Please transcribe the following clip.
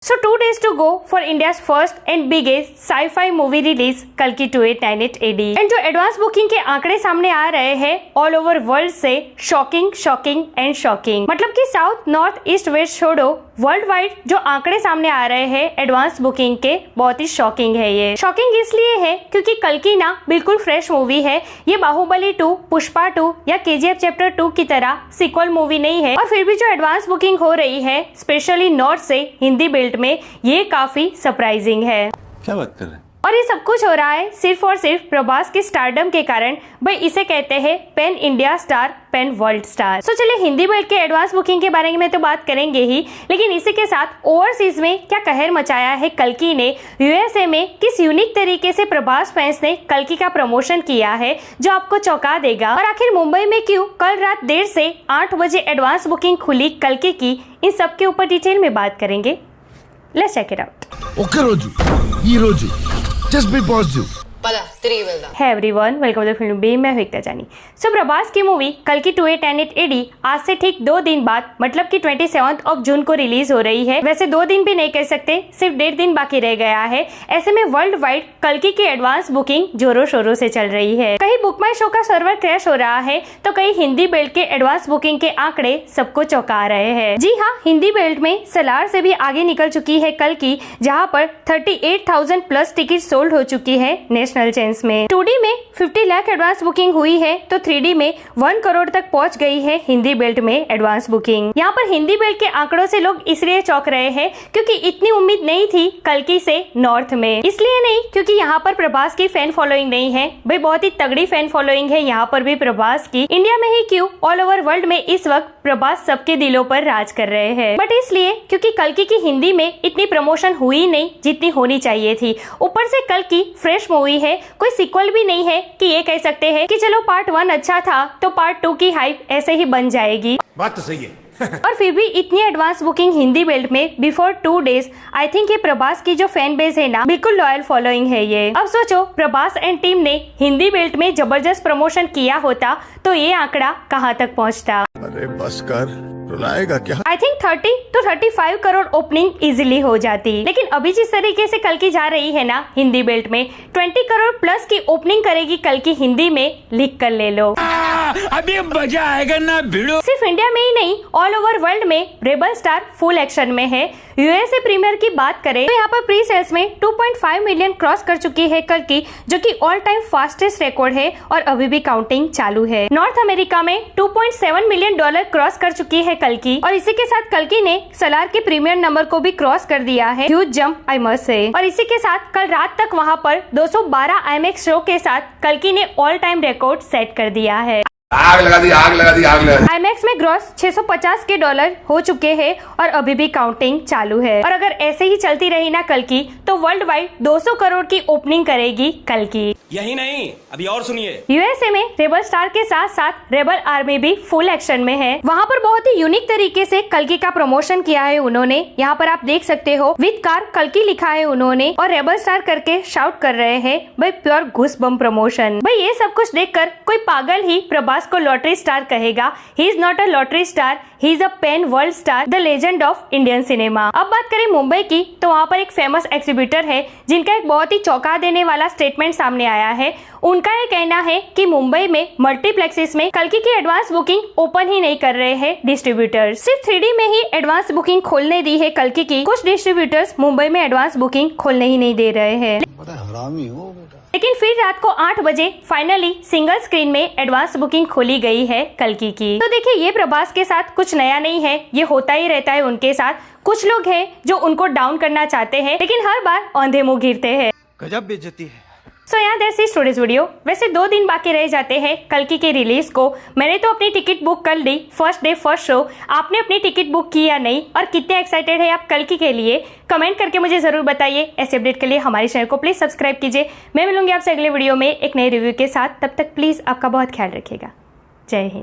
So 2 days to go for India's first and biggest sci-fi movie release कल्कि 2898 AD। And जो advance booking के आंकड़े सामने आ रहे हैं ऑल ओवर वर्ल्ड से शॉकिंग शॉकिंग एंड शॉकिंग, मतलब कि साउथ नॉर्थ ईस्ट वेस्ट छोड़ो वर्ल्ड वाइड जो आंकड़े सामने आ रहे हैं एडवांस बुकिंग के बहुत ही शॉकिंग है। ये शॉकिंग इसलिए है क्योंकि कल्कि ना बिल्कुल फ्रेश मूवी है। ये बाहुबली 2, पुष्पा 2 या KGF चैप्टर 2 की तरह सीक्वल मूवी नहीं है, और फिर भी जो एडवांस बुकिंग हो रही है स्पेशली नॉर्थ से हिंदी बेल्ट में, ये काफी सरप्राइजिंग है। क्या बात कर रहे हैं? और ये सब कुछ हो रहा है सिर्फ और सिर्फ प्रभास के स्टारडम के कारण। भाई इसे कहते हैं pan India star, pan world star. So चलिए हिंदी बेल्ट के एडवांस बुकिंग के बारे में तो बात करेंगे ही, लेकिन इसी के साथ ओवरसीज में क्या कहर मचाया है कल्कि ने। USA में किस यूनिक तरीके से प्रभास फैंस ने कल्कि का प्रमोशन किया है जो आपको चौंका देगा। और आखिर मुंबई में क्यों कल रात देर से 8 बजे एडवांस बुकिंग खुली कल्कि की, इन सब के ऊपर डिटेल में बात करेंगे। Let's check it out. Okay రోజు ఈ రోజు జస్ట్ బి పాజిటివ్। పద తిరిగి వెళ్దాం। Hey everyone, welcome to Filmibeat. मैं एकता जानी। सो प्रभास की मूवी कल्कि 2898 AD आज से ठीक 2 दिन बाद, मतलब कि 27 जून को रिलीज हो रही है। वैसे 2 दिन भी नहीं कह सकते, सिर्फ 1.5 दिन बाकी रह गया है। ऐसे में वर्ल्ड वाइड कल्कि की एडवांस बुकिंग जोरों शोरों से चल रही है। कहीं बुक माई शो का सर्वर क्रैश हो रहा है तो कहीं हिंदी बेल्ट के एडवांस बुकिंग के आंकड़े सबको चौंका रहे हैं। जी हाँ, हिंदी बेल्ट में सलार से भी आगे निकल चुकी है कल्कि, जहाँ पर 38,000 प्लस टिकट सोल्ड हो चुकी है नेशनल चेन्स में। 2D में 50 लाख एडवांस बुकिंग हुई है तो 3D में 1 करोड़ तक पहुंच गई है हिंदी बेल्ट में एडवांस बुकिंग। यहाँ पर हिंदी बेल्ट के आंकड़ों से लोग इसलिए चौंक रहे हैं क्योंकि इतनी उम्मीद नहीं थी कल्कि से नॉर्थ में। इसलिए नहीं क्योंकि यहाँ पर प्रभास की फैन फॉलोइंग नहीं है, भाई बहुत ही तगड़ी फैन फॉलोइंग है यहाँ पर भी प्रभास की। इंडिया में ही क्यों ऑल ओवर वर्ल्ड में इस वक्त प्रभास सबके दिलों पर राज कर रहे हैं, बट इसलिए क्योंकि कल्कि की हिंदी में इतनी प्रमोशन हुई नहीं जितनी होनी चाहिए थी। ऊपर से कल्कि फ्रेश मूवी है, कोई सीक्वल भी नहीं है कि ये कह सकते हैं कि चलो पार्ट 1 अच्छा था तो पार्ट 2 की हाइप ऐसे ही बन जाएगी। बात तो सही है। और फिर भी इतनी एडवांस बुकिंग हिंदी बेल्ट में बिफोर 2 डेज, आई थिंक ये प्रभास की जो फैन बेस है ना, बिल्कुल लॉयल फॉलोइंग है ये। अब सोचो प्रभास एंड टीम ने हिंदी बेल्ट में जबरदस्त प्रमोशन किया होता तो ये आंकड़ा कहाँ तक पहुँचता। अरे बस कर, रुलाएगा क्या? I think 30 to 35 crore opening easily हो जाती, लेकिन अभी जिस तरीके से कल्कि जा रही है ना हिंदी बेल्ट में, 20 करोड़ प्लस की ओपनिंग करेगी कल्कि हिंदी में, लिख कर ले लो। अभी मजा आएगा ना भिड़ो। सिर्फ इंडिया में ही नहीं ऑल ओवर वर्ल्ड में रेबल स्टार फुल एक्शन में है। USA प्रीमियर की बात करें तो यहाँ पर प्री सेल्स में 2.5 मिलियन क्रॉस कर चुकी है कल्कि, जो कि ऑल टाइम फास्टेस्ट रिकॉर्ड है और अभी भी काउंटिंग चालू है। नॉर्थ अमेरिका में $2.7 मिलियन क्रॉस कर चुकी है कल्कि, और इसी के साथ कल्कि ने सलार के प्रीमियर नंबर को भी क्रॉस कर दिया है। Huge jump I must say. और इसी के साथ कल रात तक वहाँ पर 212 IMAX शो के साथ कल्कि ने ऑल टाइम रिकॉर्ड सेट कर दिया है। आग लगा दी, आग लगा दी, आग लगा दी। IMAX में ग्रॉस $650 हो चुके हैं और अभी भी काउंटिंग चालू है। और अगर ऐसे ही चलती रही ना कल्कि तो वर्ल्ड वाइड 200 करोड़ की ओपनिंग करेगी कल्कि। यही नहीं, अभी और सुनिए। USA में रेबल स्टार के साथ साथ रेबल आर्मी भी फुल एक्शन में है। वहाँ पर बहुत ही यूनिक तरीके से कल्कि का प्रमोशन किया है उन्होंने। यहाँ पर आप देख सकते हो विद कार कल्कि लिखा है उन्होंने और रेबल स्टार करके शाउट कर रहे हैं। भाई प्योर घुस बम प्रमोशन। भाई ये सब कुछ देखकर कोई पागल ही प्रभास को लॉटरी स्टार कहेगा। He is not a lottery star, he is a pan world star, the legend of Indian cinema. अब बात करें मुंबई की तो वहाँ पर एक फेमस एक्सिबिटर है जिनका एक बहुत ही चौंका देने वाला स्टेटमेंट सामने आया है। उनका ये कहना है कि मुंबई में मल्टीप्लेक्सेस में कल्कि की एडवांस बुकिंग ओपन ही नहीं कर रहे हैं डिस्ट्रीब्यूटर्स। सिर्फ 3D में ही एडवांस बुकिंग खोलने दी है कल्कि की। कुछ डिस्ट्रीब्यूटर्स मुंबई में एडवांस बुकिंग खोलने ही नहीं दे रहे हैं। लेकिन फिर रात को 8 बजे फाइनली सिंगल स्क्रीन में एडवांस बुकिंग खोली गई है कल्कि की। तो देखिए ये प्रभास के साथ कुछ नया नहीं है, ये होता ही रहता है उनके साथ। कुछ लोग हैं जो उनको डाउन करना चाहते हैं लेकिन हर बार औंधे मुंह गिरते हैं। गजब बेइज्जती है। सो यहाँ दैट्स इट टुडेस वीडियो। वैसे 2 दिन बाकी रह जाते हैं कल्कि के रिलीज को। मैंने तो अपनी टिकट बुक कर ली, फर्स्ट डे फर्स्ट शो। आपने अपनी टिकट बुक की या नहीं, और कितने एक्साइटेड है आप कल्कि के लिए, कमेंट करके मुझे जरूर बताइए। ऐसे अपडेट के लिए हमारे चैनल को प्लीज सब्सक्राइब कीजिए। मैं मिलूंगी आपसे अगले वीडियो में एक नए रिव्यू के साथ। तब तक प्लीज आपका बहुत ख्याल रखिएगा। जय हिंद।